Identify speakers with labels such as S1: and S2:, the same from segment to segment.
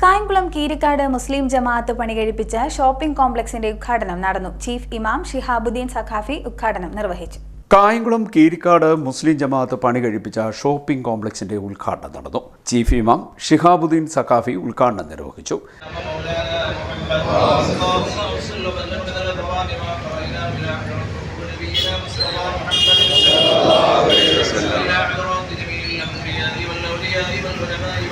S1: കായംകുളം കീരിക്കാട് മുസ്ലിം ജമാഅത്ത് പണികഴിപ്പിച്ച shopping കോംപ്ലക്സിന്റെ ഉദ്ഘാടനം നടന്നു. Chief ഇമാം ഷിഹാബുദ്ദീൻ സഖാഫി ഉദ്ഘാടനം നിർവഹിച്ചു.
S2: കായംകുളം കീരിക്കാട് മുസ്ലിം ജമാഅത്ത് പണികഴിപ്പിച്ച ഷോപ്പിംഗ് കോംപ്ലക്സിന്റെ ഉദ്ഘാടനം നടന്നു. ചീഫ് ഇമാം ഷിഹാബുദ്ദീൻ സഖാഫി ഉദ്ഘാടനം നിർവഹിച്ചു.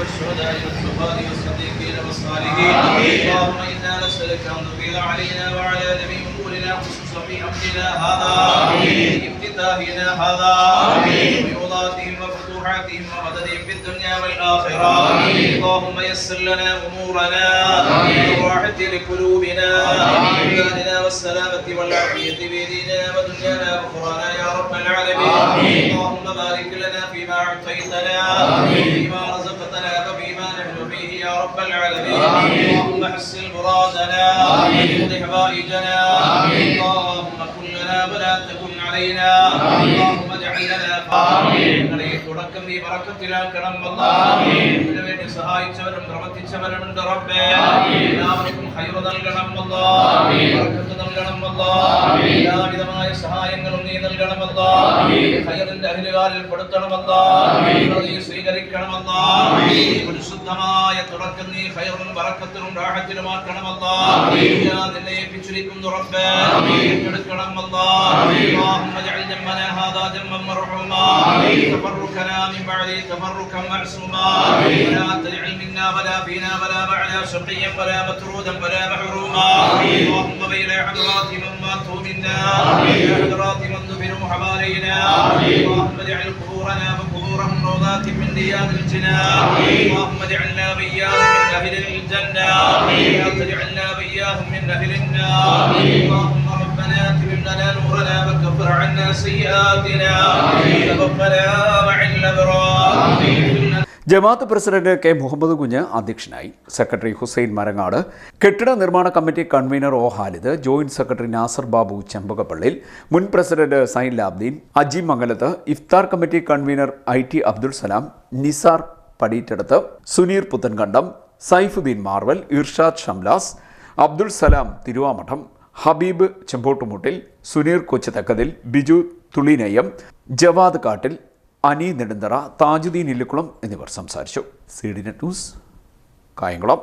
S3: والشهداء والصفاة والصديقين والصالحين. اللهم إنا نسألك أن تفيض علينا وعلى جميع أمورنا خصوصا في أمرنا هذا، في افتتاحنا هذا، وبيوضاتهم وفتوحاتهم ومددهم في الدنيا والآخرة. اللهم يسر لنا أمورنا بالراحة لقلوبنا وإيماننا والسلامة والعافية في ديننا ودنيانا وأخرانا يا رب العالمين. اللهم بارك لنا فيما أعطيتنا وفيما رزقتنا وفيما نحن فيه يا رب العالمين. اللهم حسن مرادنا وقض حوائجنا. اللهم كن لنا ولا تكن علينا. اللهم اجعل لنا തുടക്കം നീ ബറക്കത്തിലാക്കണം അല്ലാഹ്. ഇതിനു വേണ്ടി സഹായിച്ചവരും പ്രവർത്തിച്ചവരും ഉണ്ട് റബ്ബേ. എല്ലാവർക്കും ഖൈർ നൽകണം അല്ലാഹ്, ബറക്കത്ത് നൽകണം അല്ലാഹ്. എല്ലാവിധമായ സഹായങ്ങളും നീ നൽകണം അല്ലാഹ്. ഖൈറിന്റെ അഹ്ലുകാരിൽ പെടുത്തണം അല്ലാഹ്. നീ സ്വീകരിക്കണം അല്ലാഹ്. പരിശുദ്ധമായ തുടക്കം നീ ഖൈറും ബറക്കത്തും റാഹത്തിലുമാക്കണം അല്ലാഹ്. നിന്നെ ഏൽപ്പിച്ചിരിക്കുന്നു റബ്ബേ, ഏറ്റെടുക്കണം അല്ലാഹ്. اللهم اجعل جمعنا هذا جمعا مرحوما تفرقنا من بعده تفرقا معصوما ولا تجعل منا ولا فينا ولا معنا شقيا ولا مطرودا ولا محروما. اللهم بين حضرات من ماتوا منا وبين حضرات من دفنوا حوالينا. اللهم اجعل قبورنا وقبورهم روضات من رياض الجنان. اللهم اجعلنا وإياهم من أهل الجنة ولا تجعلنا وإياهم من أهل النار. اللهم ربنا اتمم لنا نورنا وكفر عنا سيئاتنا وتوفنا مع الأبرار.
S2: ജമാഅത്ത് പ്രസിഡന്റ് കെ മുഹമ്മദ് കുഞ്ഞ് അധ്യക്ഷനായി. സെക്രട്ടറി ഹുസൈൻ മരങ്ങാട്, കെട്ടിട നിർമ്മാണ committee convener O Halid, joint secretary Nasar Babu Chembakappallil, മുൻ പ്രസിഡന്റ് സൈൻ ലാബ്ദീൻ, അജി മംഗലത്ത്, ഇഫ്താർ committee convener IT Abdul Salam, Nisar Padeettedutth, Suneer Puthankandam, Saifuddin Marvel, Irshad Shamlas, Abdul Salam Thiruvamadom, Habeeb Chempottumuttil, Suneer Kochuthakkathil, Biju Thulinayam, Jawad Kattil, Ani Nedunthara, Thajuddeen Illikkulam എന്നിവർ സംസാരിച്ചു. CDNet news, Kayamkulam.